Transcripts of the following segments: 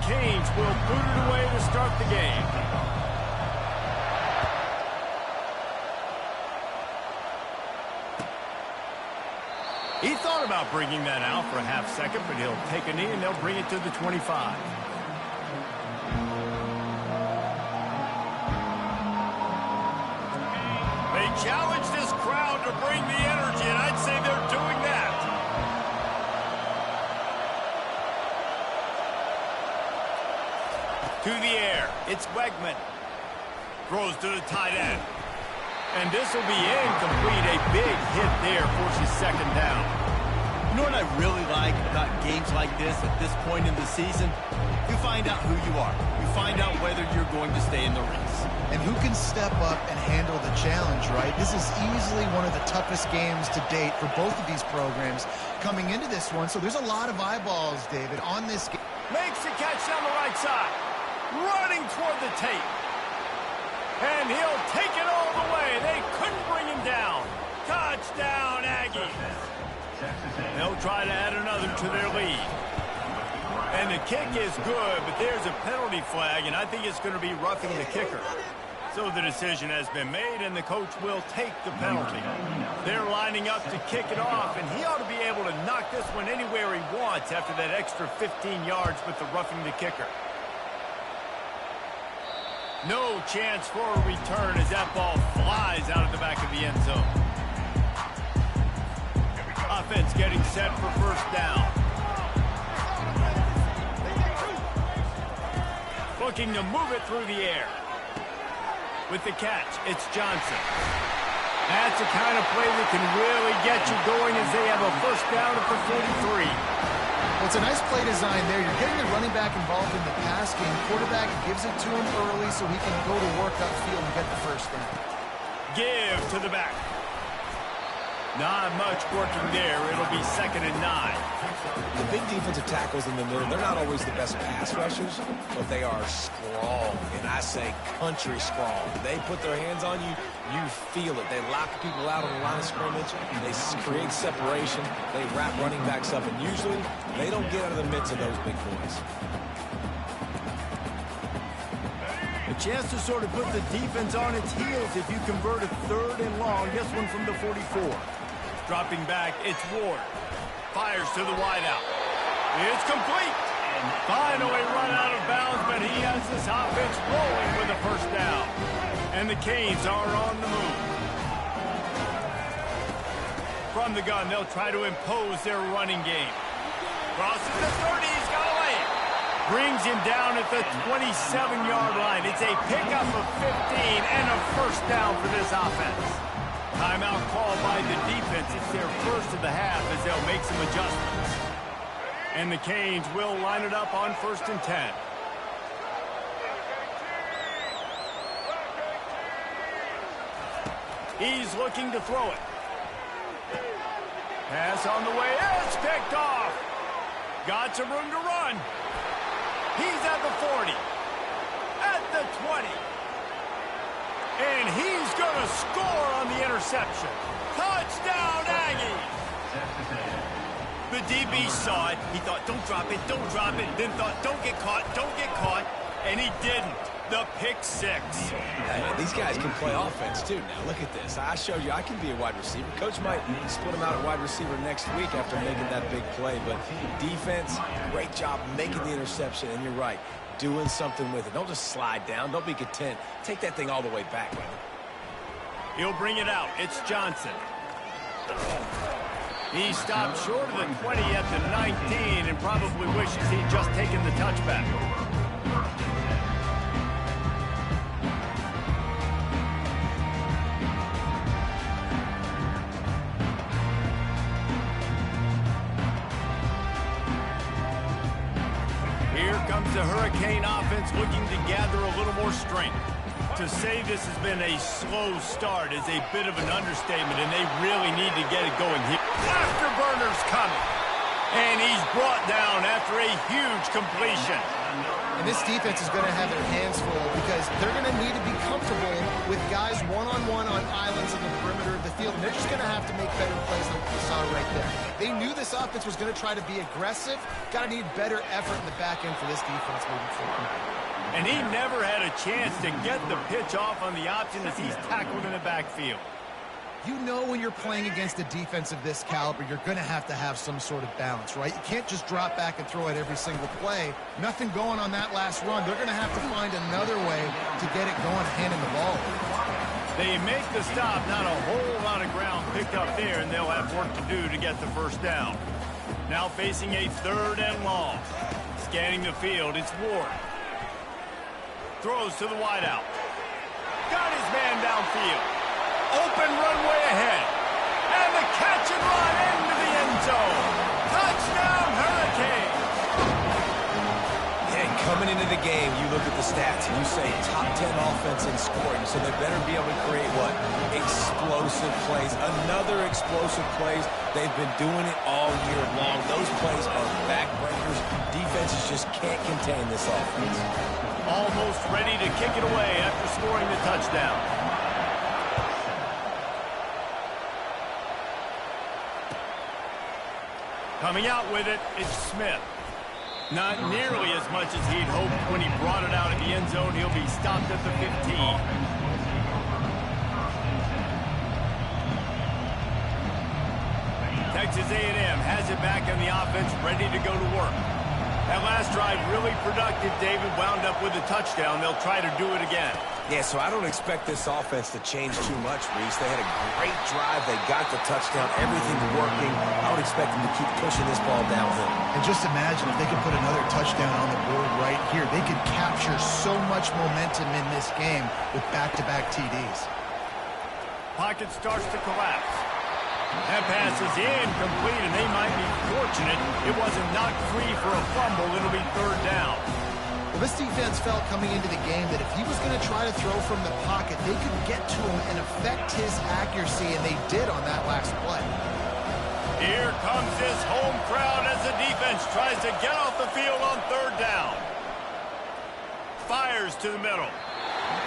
Canes will boot it away to start the game. He thought about bringing that out for a half second, but he'll take a knee and they'll bring it to the 25. They challenge this crowd to bring the energy, and I'd say they're doing that. To the air, it's Wegman. Throws to the tight end. And this will be incomplete. A big hit there forces second down. You know what I really like about games like this at this point in the season? You find out who you are. You find out whether you're going to stay in the race. And who can step up and handle the challenge, right? This is easily one of the toughest games to date for both of these programs coming into this one. So there's a lot of eyeballs, David, on this game. Makes the catch down the right side. Running toward the tape. And he'll take it all the way. They couldn't bring him down. Touchdown, Aggies. They'll try to add another to their lead. And the kick is good, but there's a penalty flag, and I think it's going to be roughing the kicker. So the decision has been made, and the coach will take the penalty. They're lining up to kick it off, and he ought to be able to knock this one anywhere he wants after that extra 15 yards with the roughing the kicker. No chance for a return as that ball flies out of the back of the end zone. Offense getting set for first down. Looking to move it through the air. With the catch, it's Johnson. That's the kind of play that can really get you going as they have a first down at the 43. Well, it's a nice play design there. You're getting the running back involved in the pass game. Quarterback gives it to him early so he can go to work upfield and get the first down. Give to the back. Not much working there. It'll be 2nd and 9. The big defensive tackles in the middle, they're not always the best pass rushers, but they are strong, and I say country strong. They put their hands on you, you feel it. They lock people out on the line of scrimmage. They create separation. They wrap running backs up, and usually they don't get out of the midst of those big boys. A chance to sort of put the defense on its heels if you convert a 3rd and long. This one from the 44. Dropping back, it's Ward. Fires to the wideout. It's complete. And finally run out of bounds, but he has this offense rolling with a first down. And the Canes are on the move. From the gun, they'll try to impose their running game. Crosses the 30, he's got to lay it. Brings him down at the 27-yard line. It's a pickup of 15 and a first down for this offense. Timeout called by the defense. It's their first of the half as they'll make some adjustments. And the Canes will line it up on 1st and 10. He's looking to throw it. Pass on the way. It's picked off. Got some room to run. He's at the 40. At the 20. And he's going to score on the interception. Touchdown, Aggies! The DB saw it. He thought, don't drop it, don't drop it. Then thought, don't get caught, don't get caught. And he didn't. The pick six. Hey, these guys can play offense, too. Now, look at this. I showed you I can be a wide receiver. Coach might split him out at wide receiver next week after making that big play. But defense, great job making the interception. And you're right, doing something with it. Don't just slide down. Don't be content. Take that thing all the way back, man. He'll bring it out. It's Johnson. He stopped short of the 20 at the 19 and probably wishes he'd just taken the touchback. Here comes the Hurricane offense looking to gather a little more strength. To say this has been a slow start is a bit of an understatement, and they really need to get it going here. Afterburner's coming, and he's brought down after a huge completion. And this defense is going to have their hands full because they're going to need to be comfortable with guys one-on-one on islands in the perimeter of the field. they're just going to have to make better plays than what we saw right there. They knew this offense was going to try to be aggressive. Got to need better effort in the back end for this defense moving forward. And he never had a chance to get the pitch off on the option as he's tackled in the backfield. You know when you're playing against a defense of this caliber, you're going to have some sort of balance, right? You can't just drop back and throw it every single play. Nothing going on that last run. They're going to have to find another way to get it going, handing the ball. They make the stop, not a whole lot of ground picked up there, and they'll have work to do to get the first down. Now facing a 3rd and long. Scanning the field, it's Ward. Throws to the wideout. Got his man downfield. Open runway ahead. And the catch and run into the end zone. Touchdown, Hurricane. And coming into the game, you look at the stats and you say top 10 offense in scoring. So they better be able to create what? Explosive plays. Another explosive plays. They've been doing it all year long. Those plays are backbreakers. Defenses just can't contain this offense. Almost ready to kick it away after scoring the touchdown. Coming out with it, it's Smith. Not nearly as much as he'd hoped when he brought it out of the end zone. He'll be stopped at the 15. Texas A&M has it back on the offense, ready to go to work. That last drive really productive. David wound up with a touchdown. They'll try to do it again. Yeah, so I don't expect this offense to change too much, Reese. They had a great drive. They got the touchdown. Everything's working. I would expect them to keep pushing this ball downhill. And just imagine if they could put another touchdown on the board right here. They could capture so much momentum in this game with back-to-back TDs. Pocket starts to collapse. That pass is incomplete, and they might be fortunate it wasn't knocked free for a fumble. It'll be 3rd down. Well, this defense felt coming into the game that if he was going to try to throw from the pocket, they could get to him and affect his accuracy, and they did on that last play. Here comes this home crowd as the defense tries to get off the field on 3rd down. Fires to the middle.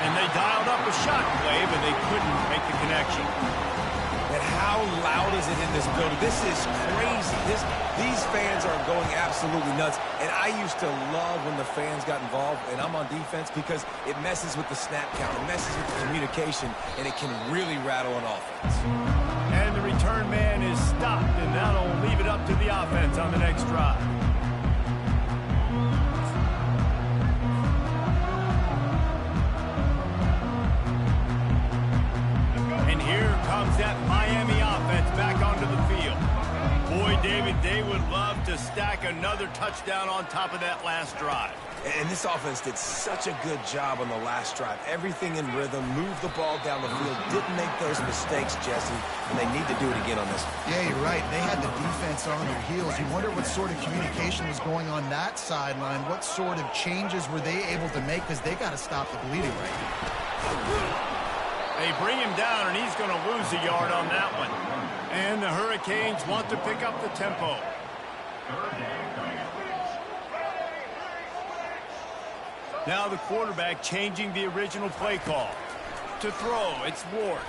And they dialed up a shot play, but they couldn't make the connection. And how loud is it in this building? This is crazy. These fans are going absolutely nuts. And I used to love when the fans got involved, and I'm on defense, because it messes with the snap count. It messes with the communication, and it can really rattle an offense. And the return man is stopped, and that'll leave it up to the offense on the next drive. Here comes that Miami offense back onto the field. Boy, David, they would love to stack another touchdown on top of that last drive. And this offense did such a good job on the last drive. Everything in rhythm, moved the ball down the field, didn't make those mistakes, Jesse, and they need to do it again on this one. Yeah, you're right. They had the defense on their heels. You wonder what sort of communication was going on that sideline. What sort of changes were they able to make, because they got to stop the bleeding right now. They bring him down, and he's going to lose a yard on that one. And the Hurricanes want to pick up the tempo. Now the quarterback changing the original play call. To throw, it's Ward.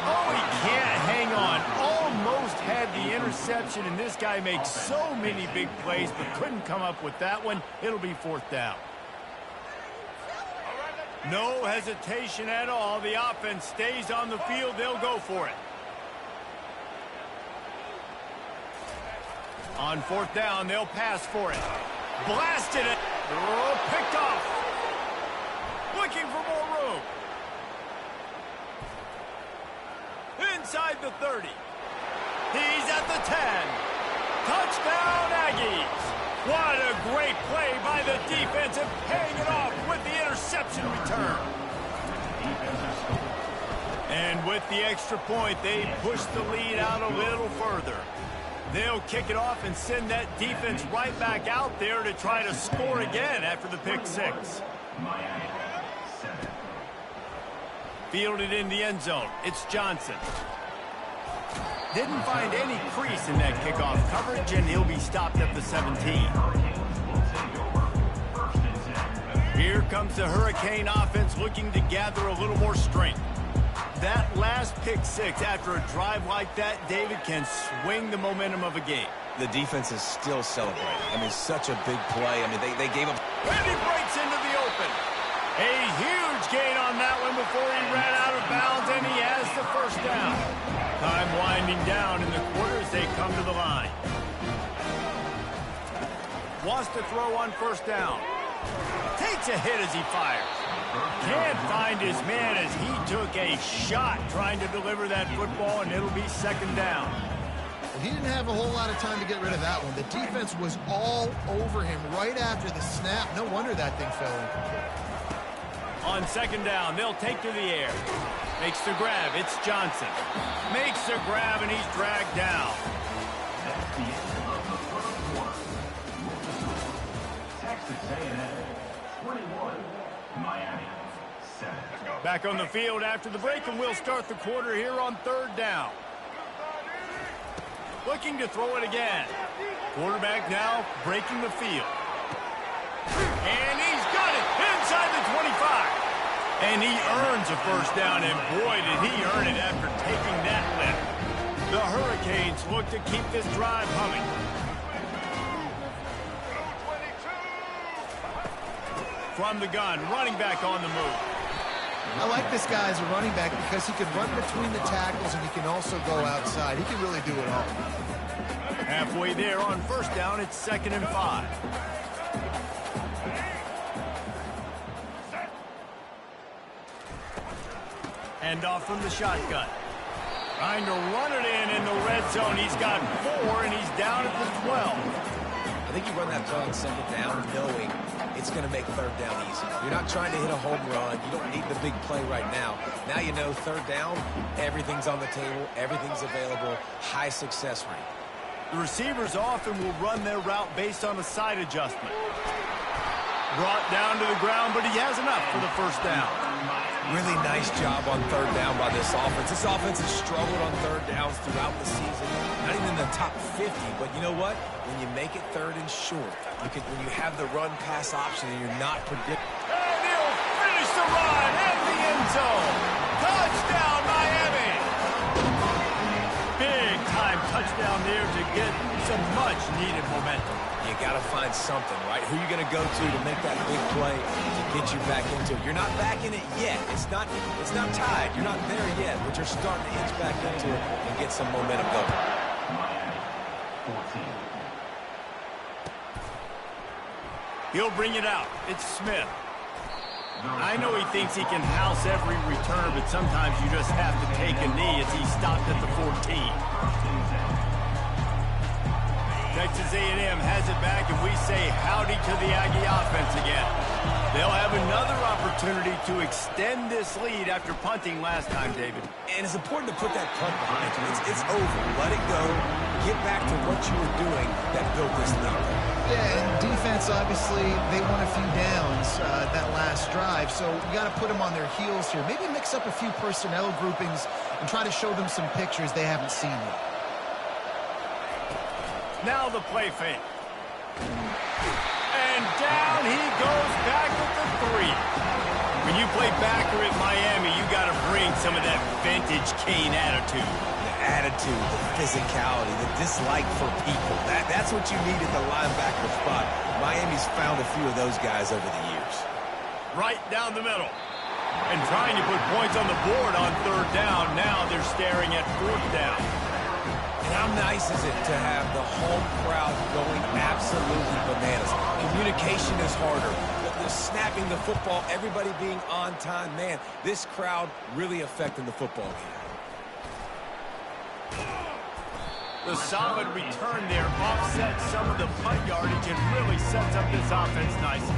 Oh, he can't hang on. Almost had the interception, and this guy makes so many big plays, but couldn't come up with that one. It'll be 4th down. No hesitation at all. The offense stays on the field. They'll go for it. On 4th down, they'll pass for it. Blasted it. Oh, picked off. Looking for more room. Inside the 30. He's at the 10. Touchdown, Aggies. What a great play by the defense, and paying it off with the interception return. And with the extra point, they push the lead out a little further. They'll kick it off and send that defense right back out there to try to score again after the pick 6. Fielded in the end zone. It's Johnson. Didn't find any crease in that kickoff coverage, and he'll be stopped at the 17. Here comes the Hurricane offense looking to gather a little more strength. That last pick six after a drive like that, David, can swing the momentum of a game. The defense is still celebrating. I mean, such a big play. I mean, they gave up. And he breaks into the open. A huge gain on that one before he ran out of bounds, and he has the first down. Time winding down in the quarter as they come to the line. Wants to throw on first down. Takes a hit as he fires. Can't find his man as he took a shot trying to deliver that football, and it'll be second down. Well, he didn't have a whole lot of time to get rid of that one. The defense was all over him right after the snap. No wonder that thing fell incomplete. On second down, they'll take to the air. Makes the grab. It's Johnson. Makes the grab, and he's dragged down. Back on the field after the break, and we'll start the quarter here on third down. Looking to throw it again. Quarterback now breaking the field. And he's got it inside the 25. And he earns a first down, and boy, did he earn it after taking that lift. The Hurricanes look to keep this drive humming. From the gun, running back on the move. I like this guy as a running back because he can run between the tackles and he can also go outside. He can really do it all. Halfway there on first down, it's 2nd and 5. Hand off from the shotgun. Trying to run it in the red zone. He's got 4, and he's down at the 12. I think you run that play on second down knowing it's going to make third down easy. You're not trying to hit a home run. You don't need the big play right now. Now you know third down, everything's on the table, everything's available, high success rate. The receivers often will run their route based on a side adjustment. Brought down to the ground, but he has enough for the first down. Really nice job on third down by this offense. This offense has struggled on third downs throughout the season. Not even in the top 50, but you know what? When you make it third and short, when you have the run-pass option and you're not predictable. And he'll finish the run in the end zone. Touchdown, Miami! Big-time touchdown there to get some much-needed momentum. You got to find something, right? Who are you going to go to make that big play to get you back into it? You're not back in it yet. It's not tied. You're not there yet, but you're starting to inch back into it and get some momentum going. He'll bring it out. It's Smith. I know he thinks he can house every return, but sometimes you just have to take a knee as he stopped at the 14. Texas A&M has it back, and we say howdy to the Aggie offense again. They'll have another opportunity to extend this lead after punting last time, David. And it's important to put that punt behind you. It's over. Let it go. Get back to what you were doing that built this lead. Yeah, and defense, obviously, they won a few downs that last drive, so you got to put them on their heels here. Maybe mix up a few personnel groupings and try to show them some pictures they haven't seen yet. Now the play fake. And down he goes back at the 3. When you play backer at Miami, you got to bring some of that vintage Kane attitude. The attitude, the physicality, the dislike for people. That's what you need at the linebacker spot. Miami's found a few of those guys over the years. Right down the middle. And trying to put points on the board on third down. Now they're staring at fourth down. And how nice is it to have the home crowd going absolutely bananas? Communication is harder. The snapping the football, everybody being on time. Man, this crowd really affecting the football game. The solid return there offsets some of the punt yardage and really sets up this offense nicely.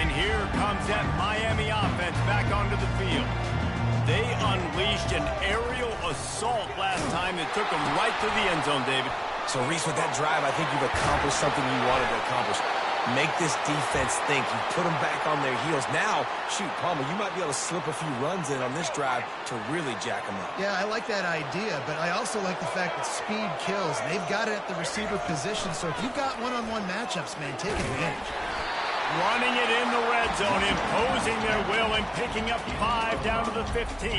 And here comes that Miami offense back onto the field. They unleashed an aerial assault last time that took them right to the end zone, David. So, Reese, with that drive, I think you've accomplished something you wanted to accomplish. Make this defense think. You put them back on their heels. Now, shoot, Palmer, you might be able to slip a few runs in on this drive to really jack them up. Yeah, I like that idea, but I also like the fact that speed kills. They've got it at the receiver position, so if you've got one-on-one matchups, man, take advantage. running it in the red zone, imposing their will and picking up 5 down to the 15.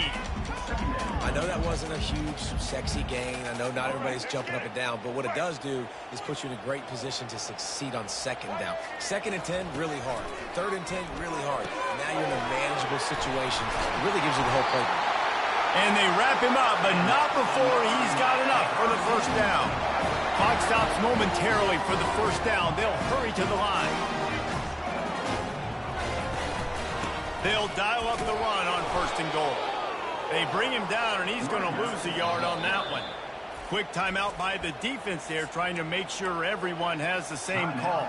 I know that wasn't a huge, sexy gain. I know not everybody's jumping up and down, but what it does do is put you in a great position to succeed on second down. 2nd and 10, really hard. 3rd and 10, really hard. Now you're in a manageable situation. It really gives you the whole playbook. And they wrap him up, but not before he's got enough for the first down. Clock stops momentarily for the first down. They'll hurry to the line. They'll dial up the run on 1st and goal. They bring him down, and he's going to lose a yard on that one. Quick timeout by the defense there, trying to make sure everyone has the same call.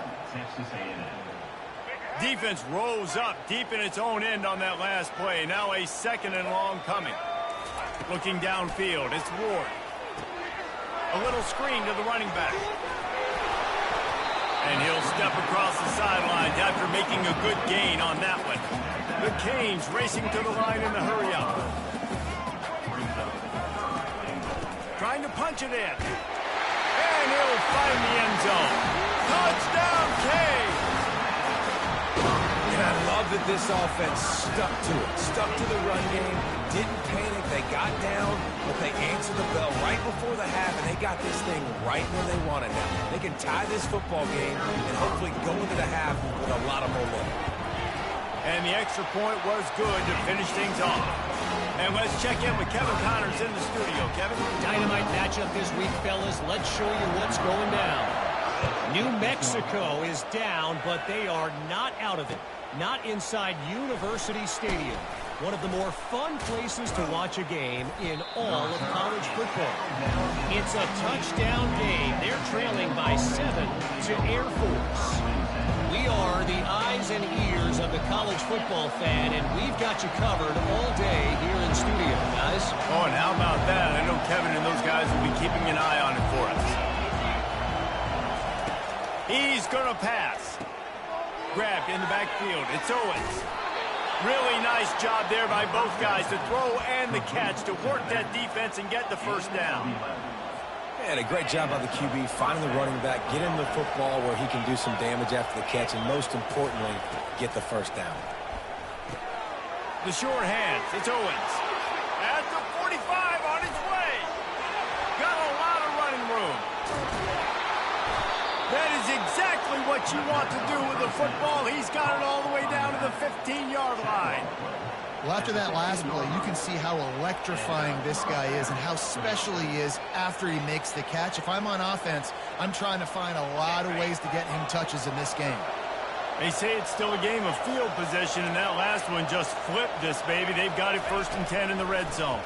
Defense rolls up deep in its own end on that last play. Now a 2nd and long coming. Looking downfield, it's Ward. A little screen to the running back. And he'll step across the sidelines after making a good gain on that one. The Canes racing to the line in the hurry-up. Trying to punch it in. And he'll find the end zone. Touchdown, Canes! And I love that this offense stuck to it. Stuck to the run game. Didn't panic. They got down, but they answered the bell right before the half, and they got this thing right where they want it now. They can tie this football game and hopefully go into the half with a lot of momentum. And the extra point was good to finish things off. And let's check in with Kevin Connors in the studio. Kevin? Dynamite matchup this week, fellas. Let's show you what's going down. New Mexico is down, but they are not out of it. Not inside University Stadium. One of the more fun places to watch a game in all of college football. It's a touchdown game. They're trailing by 7 to Air Force. We are the eyes and ears of the college football fan, and we've got you covered all day here in studio, guys. Oh, and how about that? I know Kevin and those guys will be keeping an eye on it for us. He's going to pass. Grabbed in the backfield. It's Owens. Really nice job there by both guys to throw and the catch to work that defense and get the first down. And a great job by the QB finding the running back, get him the football where he can do some damage after the catch, and most importantly, get the first down. The short hands. It's Owens. At the 45 on his way. Got a lot of running room. That is exactly what you want to do with the football. He's got it all the way down to the 15-yard line. Well, after that last play, you can see how electrifying this guy is and how special he is after he makes the catch. If I'm on offense, I'm trying to find a lot of ways to get him touches in this game. They say it's still a game of field possession, and that last one just flipped this, baby. They've got it 1st and 10 in the red zone.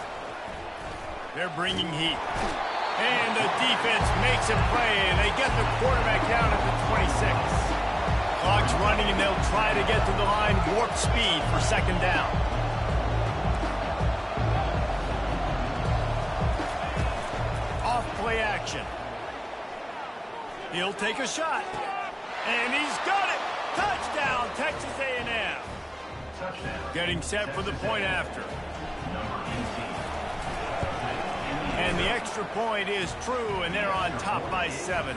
They're bringing heat. And the defense makes a play, and they get the quarterback down at the 26. Clock's running, and they'll try to get to the line warp speed for 2nd down. Off play action. He'll take a shot. And he's got it. Touchdown, Texas A&M. Getting set for the point after. And the extra point is true, and they're on top by 7.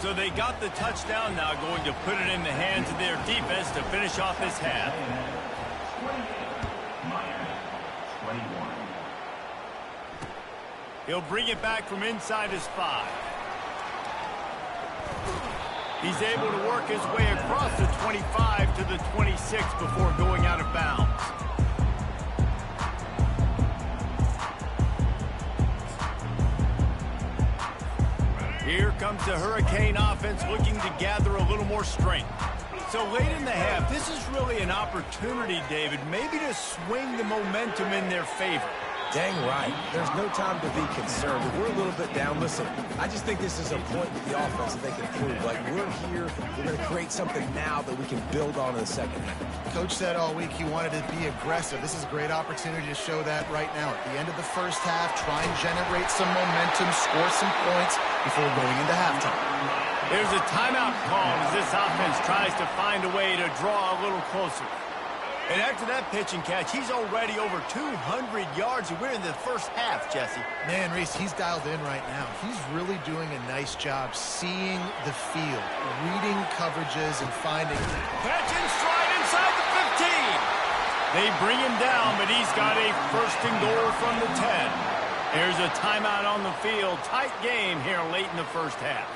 So they got the touchdown, now going to put it in the hands of their defense to finish off this half. He'll bring it back from inside his 5. He's able to work his way across the 25 to the 26 before going out of bounds. Here comes the Hurricane offense looking to gather a little more strength. So late in the half, this is really an opportunity, David, maybe to swing the momentum in their favor. Dang right. There's no time to be concerned. If we're a little bit down, listen, I just think this is a point with the offense that they can prove. Like, we're here, we're going to create something now that we can build on in the second half. Coach said all week he wanted to be aggressive. This is a great opportunity to show that right now. At the end of the first half, try and generate some momentum, score some points before going into halftime. There's a timeout call as this offense tries to find a way to draw a little closer. And after that pitch and catch, he's already over 200 yards, and we're in the first half, Jesse. Man, Reese, he's dialed in right now. He's really doing a nice job seeing the field, reading coverages, and finding... Catch and stride inside the 15. They bring him down, but he's got a first and goal from the 10. There's a timeout on the field. Tight game here late in the first half.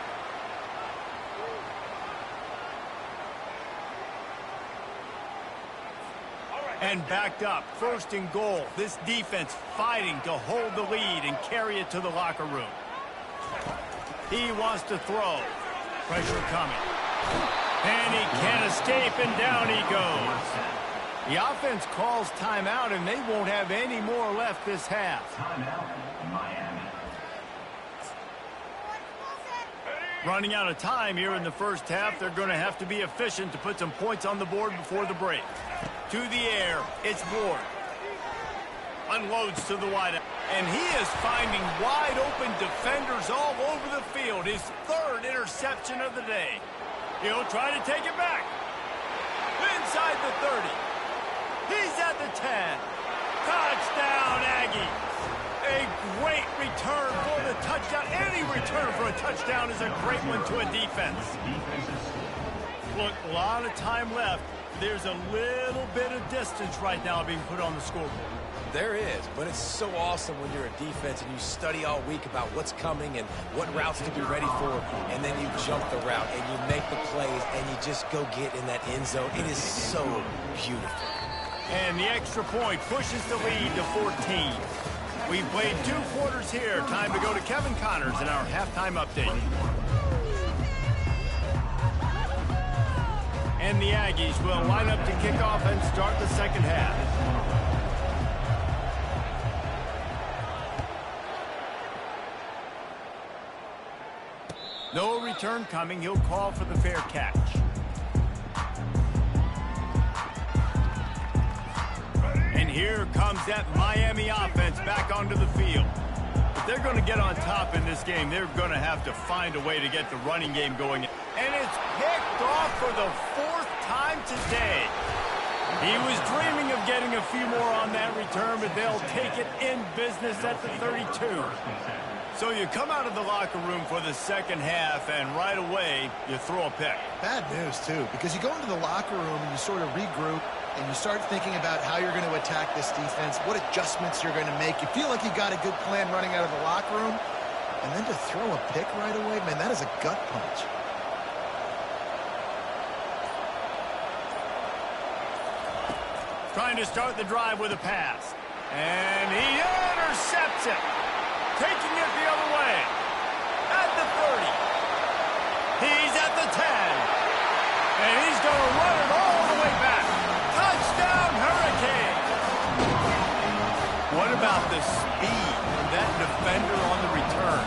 And backed up, first and goal. This defense fighting to hold the lead and carry it to the locker room. He wants to throw. Pressure coming. And he can't escape, and down he goes. The offense calls timeout, and they won't have any more left this half. Timeout, Miami. Running out of time here in the first half. They're going to have to be efficient to put some points on the board before the break. To the air, it's Ward. Unloads to the wide, and he is finding wide open defenders all over the field. His third interception of the day. He'll try to take it back. Inside the 30. He's at the 10. Touchdown, Aggies. A great return for the touchdown. Any return for a touchdown is a great one to a defense. Look, a lot of time left. There's a little bit of distance right now being put on the scoreboard. There is, but it's so awesome when you're a defense and you study all week about what's coming and what routes to be ready for, and then you jump the route and you make the plays and you just go get in that end zone. It is so beautiful. And the extra point pushes the lead to 14. We've played 2 quarters here. Time to go to Kevin Connors in our halftime update. And the Aggies will line up to kick off and start the second half. No return coming. He'll call for the fair catch. And here comes that Miami offense back onto the field. If they're going to get on top in this game, they're going to have to find a way to get the running game going. And it's picked off for the 4th time today. He was dreaming of getting a few more on that return, but they'll take it in business at the 32. So you come out of the locker room for the second half, and right away, you throw a pick. Bad news, too, because you go into the locker room and you sort of regroup, and you start thinking about how you're going to attack this defense, what adjustments you're going to make. You feel like you got a good plan running out of the locker room, and then to throw a pick right away, man, that is a gut punch. Trying to start the drive with a pass. And he intercepts it. Taking it the other way. At the 30. He's at the 10. And he's going to run it all the way back. Touchdown, Hurricane. What about the speed of that defender on the return?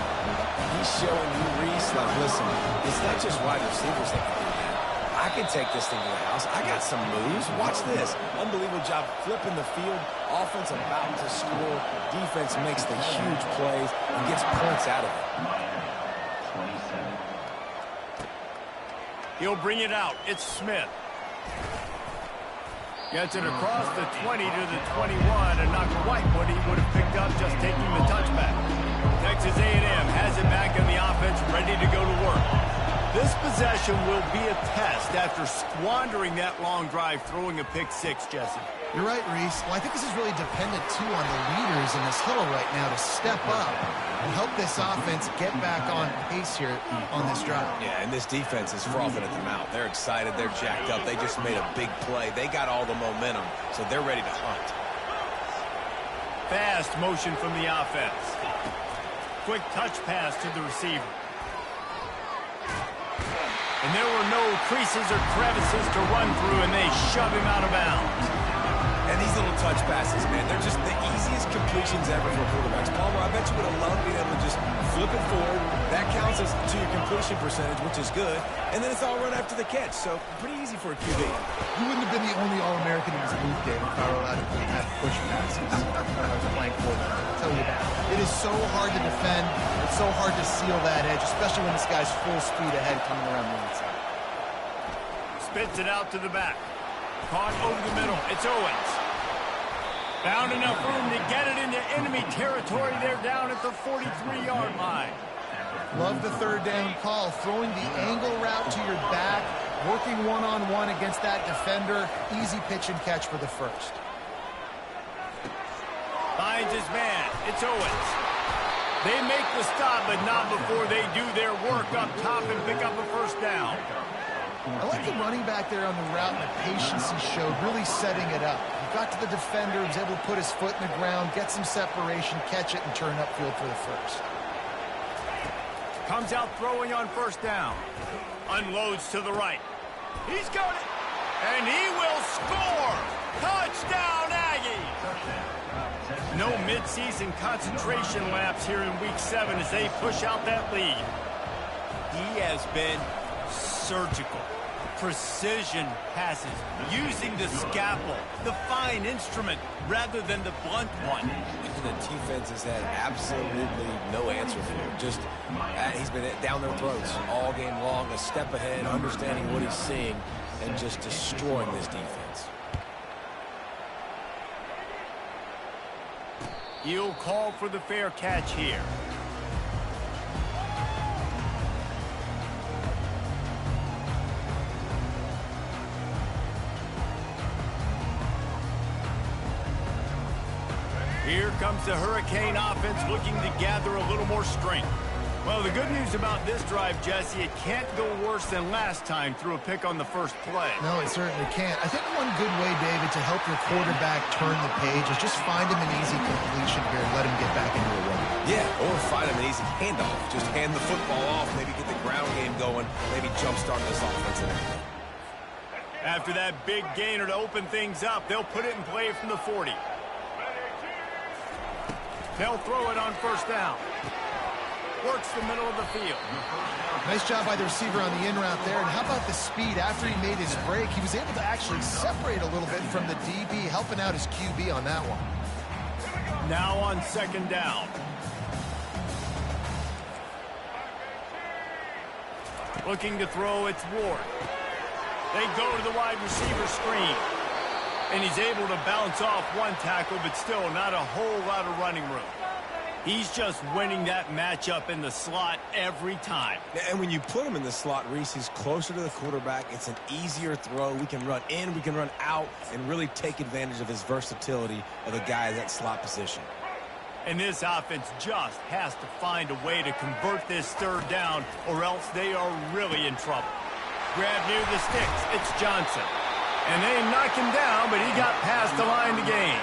He's showing you, Reese, like, listen, it's not just wide receivers that can do that. I can take this thing to the house. I got some moves. Watch this. Unbelievable job flipping the field. Offense about to score. Defense makes the huge plays and gets points out of it. He'll bring it out. It's Smith. Gets it across the 20 to the 21, and not quite what he would have picked up just taking the touchback. Texas A&M has it back in the offense, ready to go to work. This possession will be a test after squandering that long drive, throwing a pick 6, Jesse. You're right, Reese. Well, I think this is really dependent, too, on the leaders in this huddle right now to step up and help this offense get back on pace here on this drive. Yeah, and this defense is frothing at the mouth. They're excited. They're jacked up. They just made a big play. They got all the momentum, so they're ready to hunt. Fast motion from the offense. Quick touch pass to the receiver. And there were no creases or crevices to run through, and they shove him out of bounds. And these little touch passes, man, they're just the easiest completions ever for quarterbacks. Palmer, I bet you would have loved being able to just flip it forward. That counts as to your completion percentage, which is good. And then it's all run after the catch, so pretty easy for a QB. You wouldn't have been the only All-American in this league game if I were allowed to have push passes when I was playing quarterback. I'll tell you that. It is so hard to defend. It's so hard to seal that edge, especially when this guy's full speed ahead coming around the inside. Spits it out to the back. Caught over the middle. It's Owens. Found enough room to get it into enemy territory. They're down at the 43-yard line. Love the third down call. Throwing the angle route to your back, working one-on-one against that defender. Easy pitch and catch for the first. Finds his man. It's Owens. They make the stop, but not before they do their work up top and pick up a first down. I like the running back there on the route and the patience he showed, really setting it up. He got to the defender, was able to put his foot in the ground, get some separation, catch it, and turn upfield for the first. Comes out throwing on first down. Unloads to the right. He's got it. And he will score. Touchdown, Aggies. No midseason concentration lapse here in Week 7 as they push out that lead. He has been surgical. Precision passes, using the scalpel, the fine instrument, rather than the blunt one. The defense has had absolutely no answer for him. Just, he's been down their throats all game long, a step ahead, understanding what he's seeing, and just destroying this defense. He'll call for the fair catch here. Here comes the Hurricane offense looking to gather a little more strength. Well, the good news about this drive, Jesse, it can't go worse than last time through a pick on the first play. No, it certainly can't. I think one good way, David, to help your quarterback turn the page is just find him an easy completion here and let him get back into a run. Yeah, or find him an easy handoff. Just hand the football off, maybe get the ground game going, maybe jumpstart this offense and everything. After that big gainer to open things up, they'll put it in play from the 40. They'll throw it on first down. Works the middle of the field. Nice job by the receiver on the in route there. And how about the speed? After he made his break, he was able to actually separate a little bit from the DB, helping out his QB on that one. Now on second down. Looking to throw, it's Ward. They go to the wide receiver screen. And he's able to bounce off one tackle, but still not a whole lot of running room. He's just winning that matchup in the slot every time. And when you put him in the slot, Reese, he's closer to the quarterback. It's an easier throw. We can run in, we can run out, and really take advantage of his versatility of the guy in that slot position. And this offense just has to find a way to convert this third down, or else they are really in trouble. Grab near the sticks. It's Johnson. And they knock him down, but he got past the line to gain.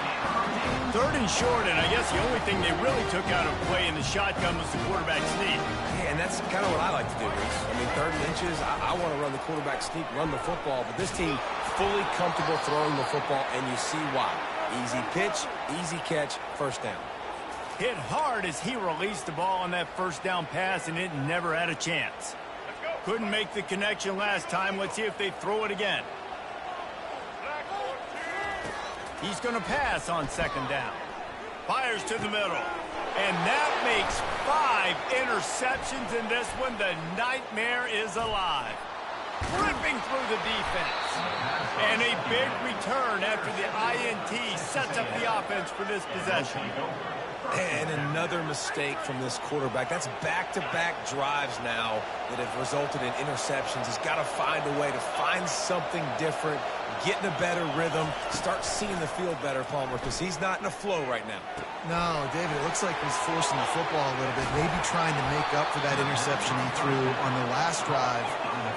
Third and short, and I guess the only thing they really took out of play in the shotgun was the quarterback sneak. Yeah, and that's kind of what I like to do, Reese. I mean, 3rd and inches, I want to run the quarterback sneak, run the football, but this team fully comfortable throwing the football, and you see why. Easy pitch, easy catch, first down. Hit hard as he released the ball on that first down pass, and it never had a chance. Couldn't make the connection last time. Let's see if they throw it again. He's going to pass on second down. Fires to the middle. And that makes 5 interceptions in this one. The nightmare is alive. Ripping through the defense. And a big return after the INT sets up the offense for this possession. And another mistake from this quarterback. That's back-to-back drives now that have resulted in interceptions. He's got to find a way to find something different, get in a better rhythm, start seeing the field better, Palmer, because he's not in a flow right now. No, David, it looks like he's forcing the football a little bit, maybe trying to make up for that interception he threw on the last drive.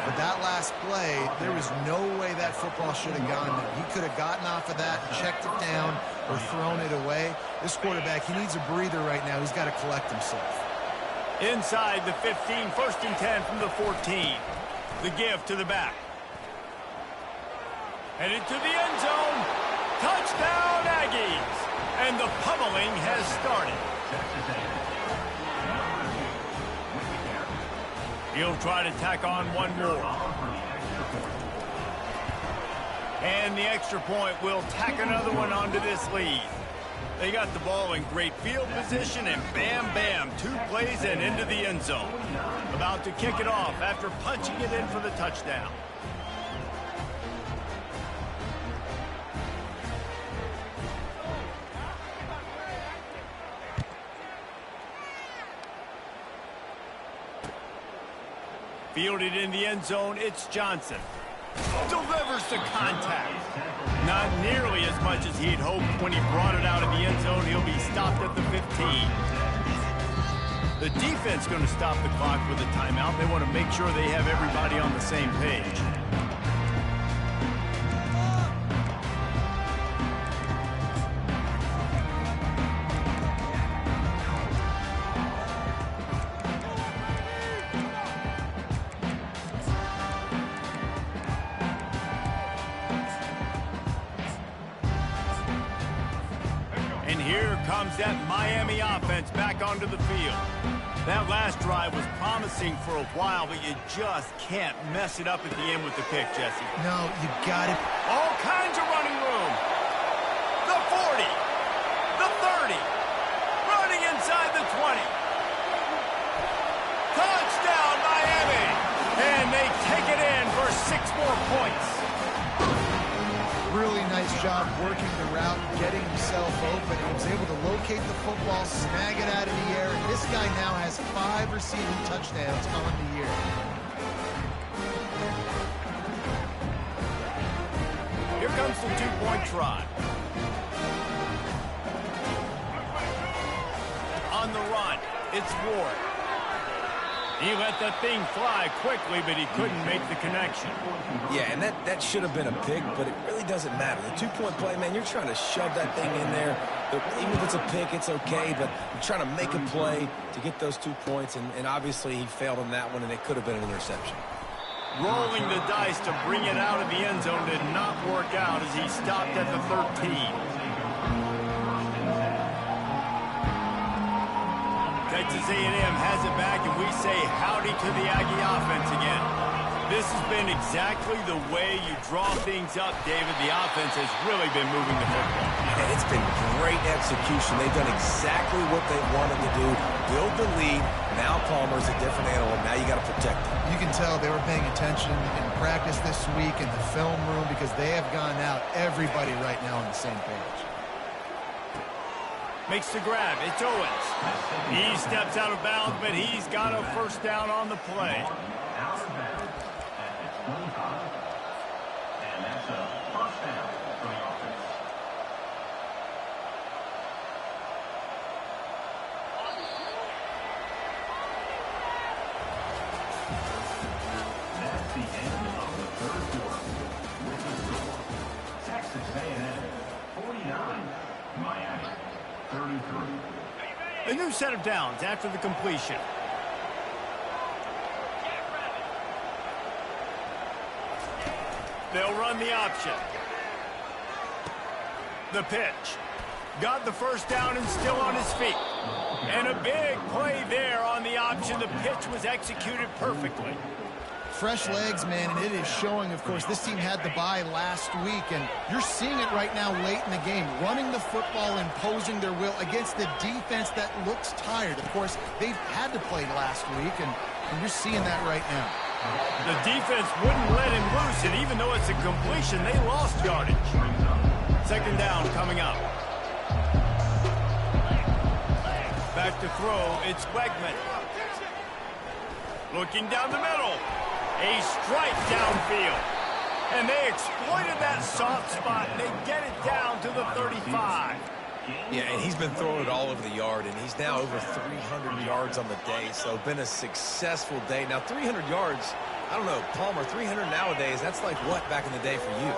But that last play, there was no way that football should have gone there. He could have gotten off of that, checked it down, or thrown it away. This quarterback, he needs a breather right now. He's got to collect himself. Inside the 15, 1st and 10 from the 14. The give to the back. And into the end zone. Touchdown, Aggies. And the pummeling has started. He'll try to tack on one more. And the extra point will tack another one onto this lead. They got the ball in great field position, and bam, bam, 2 plays and into the end zone. About to kick it off after punching it in for the touchdown. Fielded in the end zone, it's Johnson. Delivers the contact. Not nearly as much as he had hoped when he brought it out of the end zone. He'll be stopped at the 15. The defense going to stop the clock with a timeout. They want to make sure they have everybody on the same page. And here comes that Miami offense back onto the field. That last drive was promising for a while, but you just can't mess it up at the end with the pick, Jesse. No, you got it. All kinds of running room. The 40. The 30. Running inside the 20. Touchdown, Miami. And they take it in for 6 more points. Really nice job working the route, getting himself open. He was able to locate the football, snag it out of the air, and this guy now has 5 receiving touchdowns on the year. Here comes the 2-point try. On the run, it's Ward. He let that thing fly quickly, but he couldn't make the connection. Yeah, and that should have been a pick, but it really doesn't matter. The 2-point play, man, you're trying to shove that thing in there. Even if it's a pick, it's okay, but you're trying to make a play to get those 2 points, and obviously he failed on that one, and it could have been an interception. Rolling the dice to bring it out of the end zone did not work out as he stopped at the 13. Texas A&M has it back, and we say howdy to the Aggie offense again. This has been exactly the way you draw things up, David. The offense has really been moving the football. And it's been great execution. They've done exactly what they wanted to do. Build the lead. Now Palmer's a different animal. Now you got to protect him. You can tell they were paying attention in practice this week in the film room because they have gone out, everybody right now on the same page. Makes the grab. It's Owens. He steps out of bounds, but he's got a first down on the play. Out of bounds at the 25. And that's a first down for the offense. That's the end of the third quarter. With the score, Texas A&M 49, Miami 33. A new set of downs after the completion. They'll run the option. The pitch. Got the first down and still on his feet. And a big play there on the option. The pitch was executed perfectly. Fresh legs, man, and it is showing, of course. This team had the bye last week, and you're seeing it right now late in the game. Running the football, imposing their will against the defense that looks tired. Of course, they've had to play last week, and you're seeing that right now. The defense wouldn't let him loose, and even though it's a completion, they lost yardage. Second down coming up. Back to throw, it's Wegman. Looking down the middle. A strike downfield. And they exploited that soft spot, and they get it down to the 35. Yeah, and he's been throwing it all over the yard, and he's now over 300 yards on the day, so been a successful day. Now, 300 yards, I don't know, Palmer, 300 nowadays, that's like what back in the day for you?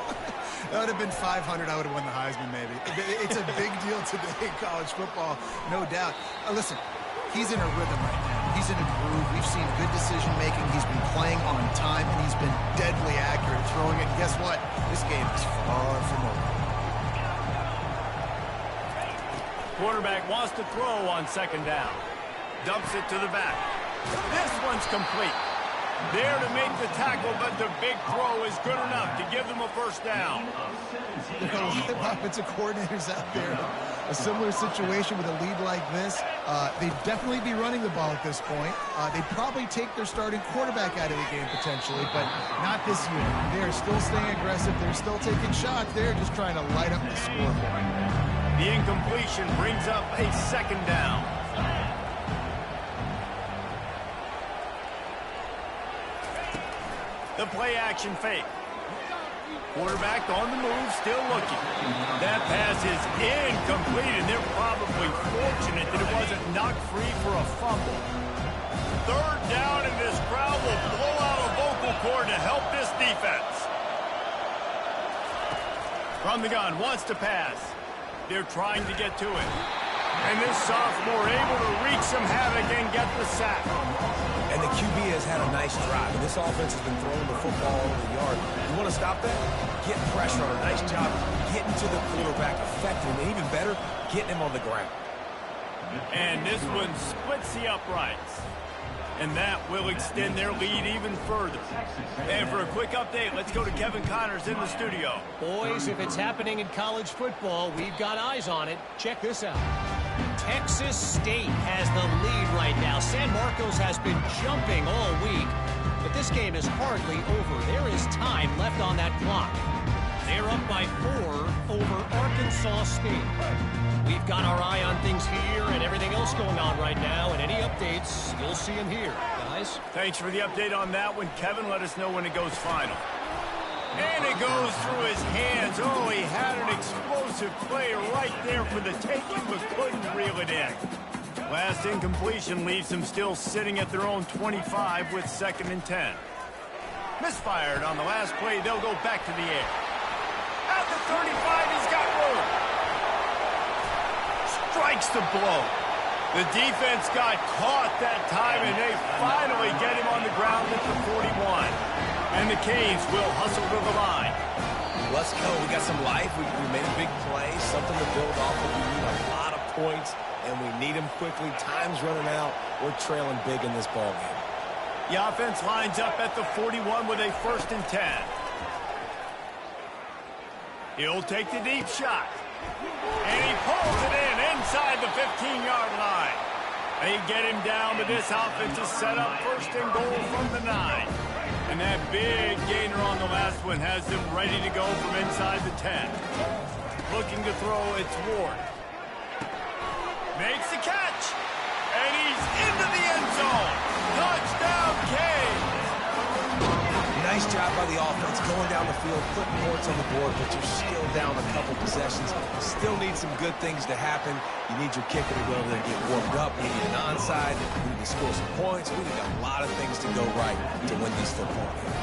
That would have been 500. I would have won the Heisman, maybe. It's a big deal today in college football, no doubt. Listen, he's in a rhythm right now. He's in a groove. We've seen good decision-making. He's been playing on time, and he's been deadly accurate throwing it. And guess what? This game is far from over. Quarterback wants to throw on second down. Dumps it to the back. This one's complete. There to make the tackle, but the big throw is good enough to give them a first down. There are a lot of offensive coordinators out there. A similar situation with a lead like this. They'd definitely be running the ball at this point. They'd probably take their starting quarterback out of the game potentially, but not this unit. They're still staying aggressive. They're still taking shots. They're just trying to light up the scoreboard. The incompletion brings up a second down. The play action fake. Quarterback on the move, still looking. That pass is incomplete, and they're probably fortunate that it wasn't knocked free for a fumble. Third down, and this crowd will blow out a vocal cord to help this defense. From the gun, wants to pass. They're trying to get to it. And this sophomore able to wreak some havoc and get the sack. And the QB has had a nice drive. And this offense has been throwing the football over the yard. You want to stop that? Get pressure on a nice job getting to the quarterback effectively. And even better, getting him on the ground. And this one splits the uprights. And that will extend their lead even further. And for a quick update, let's go to Kevin Connors in the studio. Boys, if it's happening in college football, we've got eyes on it. Check this out. Texas State has the lead right now. San Marcos has been jumping all week, but this game is hardly over. There is time left on that clock. They're up by 4 over Arkansas State. We've got our eye on things here and everything else going on right now, and any updates, you'll see them here, guys. Thanks for the update on that one, Kevin. Let us know when it goes final. And it goes through his hands. Oh, he had an explosive play right there for the taking, but couldn't reel it in. Last incompletion leaves them still sitting at their own 25 with 2nd and 10. Misfired on the last play. They'll go back to the air. At the 35, he's got room. Strikes the blow. The defense got caught that time, and they finally get him on the ground at the 41. And the Canes will hustle to the line. Let's go. We got some life. We made a big play, something to build off of. We need a lot of points, and we need them quickly. Time's running out. We're trailing big in this ballgame. The offense lines up at the 41 with a 1st and 10. He'll take the deep shot. And he pulls it in inside the 15-yard line. They get him down, but this offense is set up 1st and goal from the 9. And that big gainer on the last one has them ready to go from inside the 10. Looking to throw, it's Ward. Makes the catch. And he's into the end zone. Touchdown, Canes. Nice job by the offense going down the field, putting points on the board, but you're still down a couple possessions. Still need some good things to happen. You need your kicker to go over there and get warmed up. We need an onside. We need to score some points. We need a lot of things to go right to win these football games.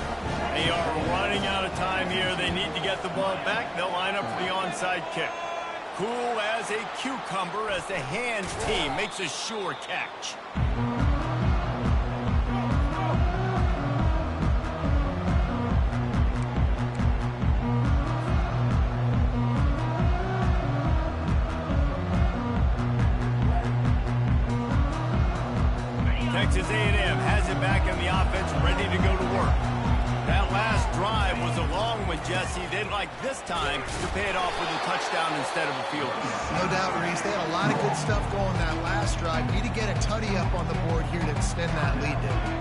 They are running out of time here. They need to get the ball back. They'll line up for the onside kick. Cool as a cucumber as the hands team makes a sure catch. Texas A&M has it back in the offense, ready to go to work. That last drive was a long one, Jesse. They'd like this time to pay it off with a touchdown instead of a field goal. No doubt, Reese. They had a lot of good stuff going that last drive. Need to get a tutty up on the board here to extend that lead.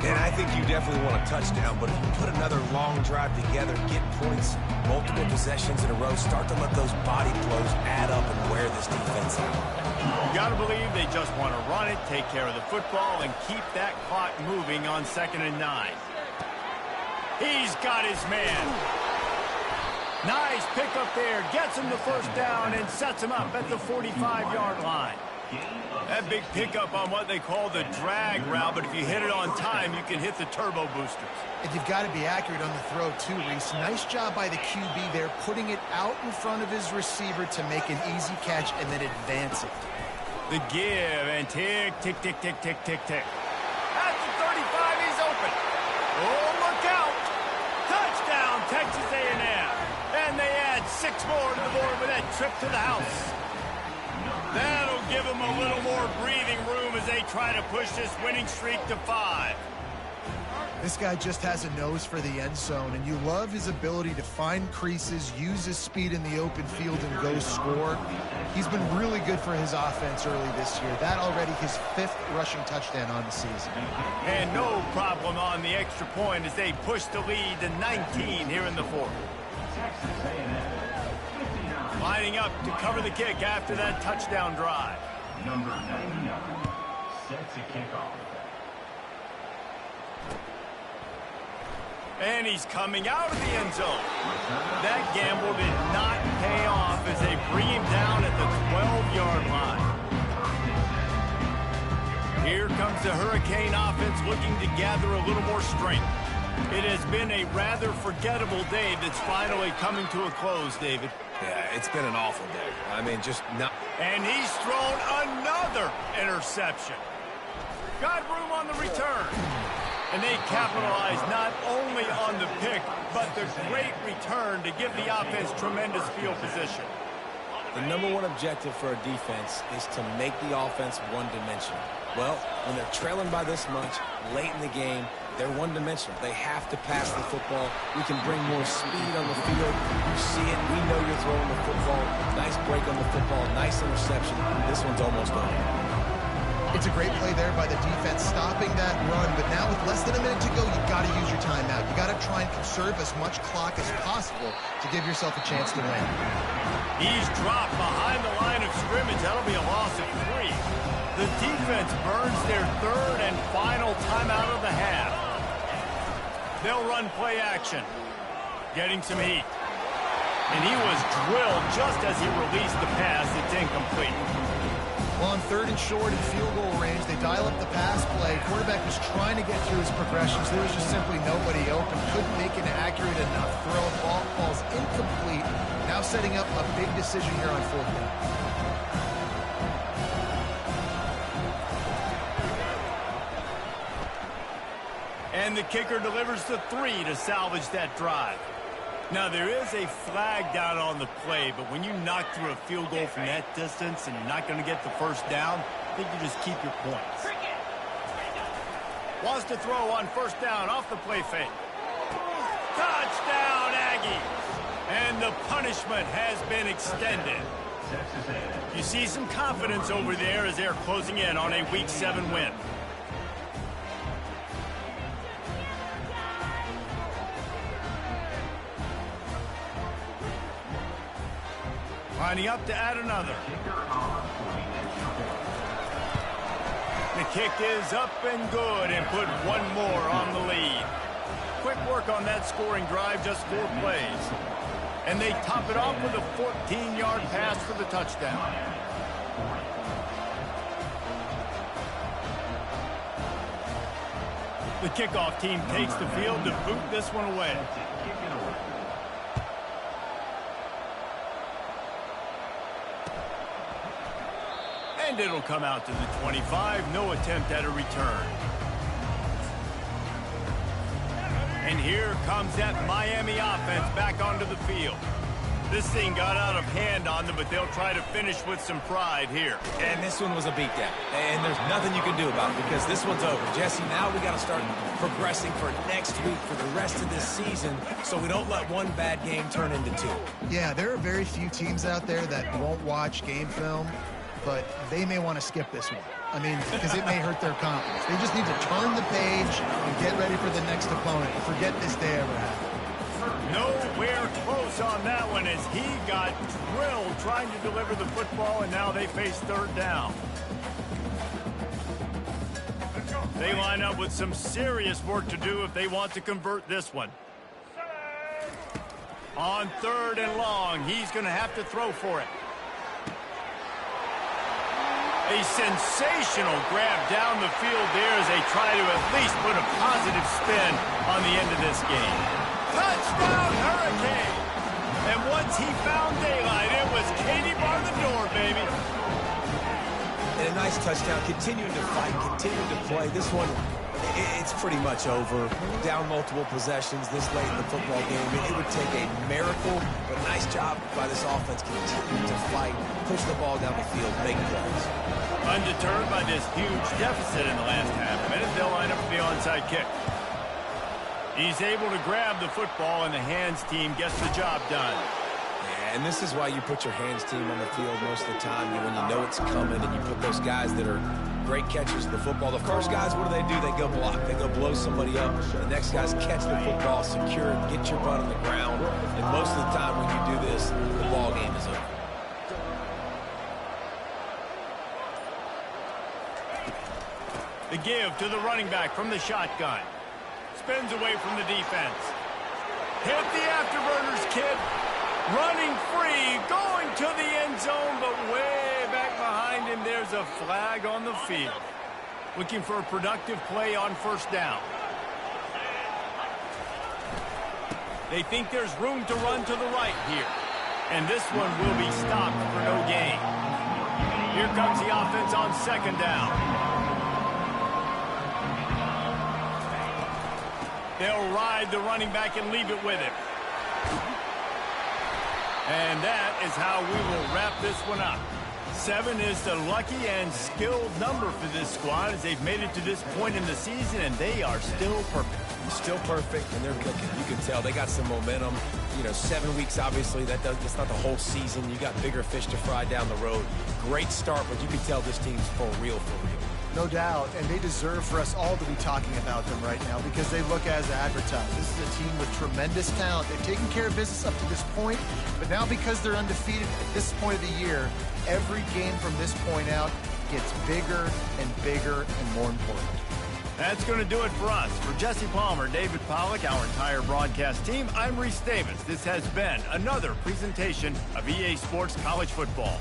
And I think you definitely want a touchdown, but if you put another long drive together, get points, multiple possessions in a row, start to let those body blows add up and wear this defense out. You got to believe they just want to run it, take care of the football, and keep that clock moving on 2nd and 9. He's got his man. Nice pickup there. Gets him the 1st down and sets him up at the 45-yard line. That big pickup on what they call the drag route, but if you hit it on time, you can hit the turbo boosters. And you've got to be accurate on the throw, too, Reese. Nice job by the QB there, putting it out in front of his receiver to make an easy catch and then advance it. The give and tick, tick, tick, tick, tick, tick, tick. At the 35, he's open. Oh, look out. Touchdown, Texas A&M. And they add 6 more to the board with that trip to the house. That'll give them a little more breathing room as they try to push this winning streak to 5. This guy just has a nose for the end zone, and you love his ability to find creases, use his speed in the open field, and go score. He's been really good for his offense early this year. That already his 5th rushing touchdown on the season. And no problem on the extra point as they push the lead to 19 here in the 4th. Lining up to cover the kick after that touchdown drive. Number 99 sets a kickoff. And he's coming out of the end zone. That gamble did not pay off as they bring him down at the 12-yard line. Here comes the Hurricane offense looking to gather a little more strength. It has been a rather forgettable day that's finally coming to a close, David. Yeah, it's been an awful day. I mean, just not... And he's thrown another interception. Got room on the return. And they capitalize not only on the pick, but the great return to give the offense tremendous field position. The #1 objective for a defense is to make the offense one-dimensional. Well, when they're trailing by this much, late in the game, they're one-dimensional. They have to pass the football. We can bring more speed on the field. You see it. We know you're throwing the football. Nice break on the football. Nice interception. This one's almost over. It's a great play there by the defense, stopping that run. But now with less than a minute to go, you've got to use your timeout. You've got to try and conserve as much clock as possible to give yourself a chance to win. He's dropped behind the line of scrimmage. That'll be a loss of 3. The defense burns their 3rd and final timeout of the half. They'll run play action. Getting some heat. And he was drilled just as he released the pass. It's incomplete. Well, on 3rd and short in field goal range, they dial up the pass play. Quarterback was trying to get through his progressions. There was just simply nobody open. Couldn't make an accurate enough throw. Ball falls incomplete. Now setting up a big decision here on 4th down. And the kicker delivers the 3 to salvage that drive. Now, there is a flag down on the play, but when you knock through a field goal from that distance and you're not going to get the 1st down, I think you just keep your points. Wants to throw on 1st down off the play fake. Touchdown, Aggies! And the punishment has been extended. You see some confidence over there as they're closing in on a Week 7 win. Lining up to add another. The kick is up and good and put one more on the lead. Quick work on that scoring drive, just 4 plays. And they top it off with a 14-yard pass for the touchdown. The kickoff team takes the field to boot this one away. And it'll come out to the 25. No attempt at a return. And here comes that Miami offense back onto the field. This thing got out of hand on them, but they'll try to finish with some pride here. And this one was a beatdown. And there's nothing you can do about it because this one's over. Jesse, now we got to start progressing for next week, for the rest of this season, so we don't let one bad game turn into 2. Yeah, there are very few teams out there that won't watch game film, but they may want to skip this one. I mean, because it may hurt their confidence. They just need to turn the page and get ready for the next opponent. Forget this day ever happened. Nowhere close on that one as he got drilled trying to deliver the football, and now they face 3rd down. They line up with some serious work to do if they want to convert this one. On 3rd and long, he's going to have to throw for it. A sensational grab down the field there as they try to at least put a positive spin on the end of this game. Touchdown, Hurricane! And once he found daylight, it was Katie bar the door, baby. And a nice touchdown, continuing to fight, continuing to play. This one, it's pretty much over. Down multiple possessions this late in the football game. It would take a miracle, but nice job by this offense continuing to fight, push the ball down the field, make plays. Undeterred by this huge deficit in the last half minute, they'll line up for the onside kick. He's able to grab the football, and the hands team gets the job done. Yeah, and this is why you put your hands team on the field most of the time, when you know it's coming, and you put those guys that are great catchers of the football. The first guys, what do? They go block. They go blow somebody up. The next guys catch the football, secure it, get your butt on the ground. And most of the time when you do this, the ball game is over. The give to the running back from the shotgun. spins away from the defense. Hit the afterburners, kid. Running free, going to the end zone, but way back behind him, there's a flag on the field. Looking for a productive play on first down. They think there's room to run to the right here. And this one will be stopped for no gain. Here comes the offense on second down. They'll ride the running back and leave it with him. And that is how we will wrap this one up. 7 is the lucky and skilled number for this squad as they've made it to this point in the season, and they are still perfect. Still perfect, and they're cooking. You can tell they got some momentum. 7 weeks, obviously, it's not the whole season. You got bigger fish to fry down the road. Great start, but you can tell this team's for real, for real. No doubt, and they deserve for us all to be talking about them right now because they look as advertised. This is a team with tremendous talent. They've taken care of business up to this point, but now because they're undefeated at this point of the year, every game from this point out gets bigger and bigger and more important. That's going to do it for us. For Jesse Palmer, David Pollack, our entire broadcast team, I'm Reese Davis. This has been another presentation of EA Sports College Football.